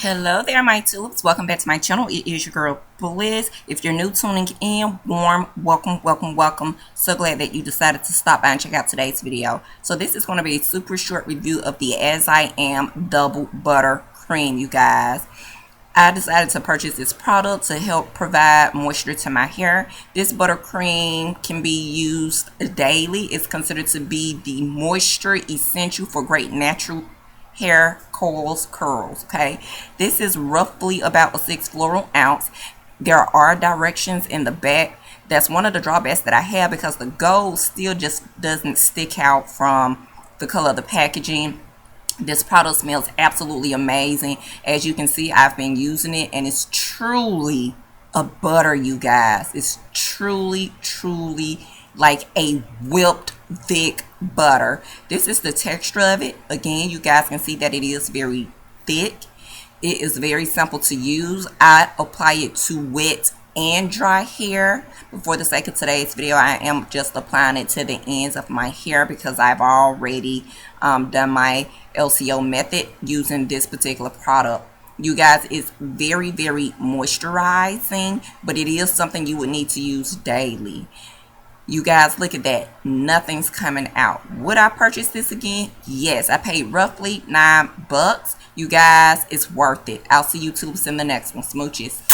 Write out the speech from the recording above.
Hello there, my tulips. Welcome back to my channel. It is your girl Bliss. If you're new tuning in, warm welcome. So glad that you decided to stop by and check out today's video. So this is going to be a super short review of the As I Am Double Butter Cream, you guys. I decided to purchase this product to help provide moisture to my hair. This buttercream can be used daily. It's considered to be the moisture essential for great natural hair curls. Okay, this is roughly about a 6 floral ounce. There are directions in the back. That's one of the drawbacks that I have, because the gold still just doesn't stick out from the color of the packaging. This product smells absolutely amazing. As you can see, I've been using it, and it's truly a butter, you guys. It's truly like a whipped thick butter. This is the texture of it. Again, you guys can see that it is very thick. It is very simple to use. I apply it to wet and dry hair. But for the sake of today's video, I am just applying it to the ends of my hair, because I've already done my LCO method using this particular product. You guys, it's very moisturizing, but it is something you would need to use daily. You guys, look at that. Nothing's coming out. Would I purchase this again? Yes, I paid roughly $9. You guys, it's worth it. I'll see you tubes in the next one. Smooches.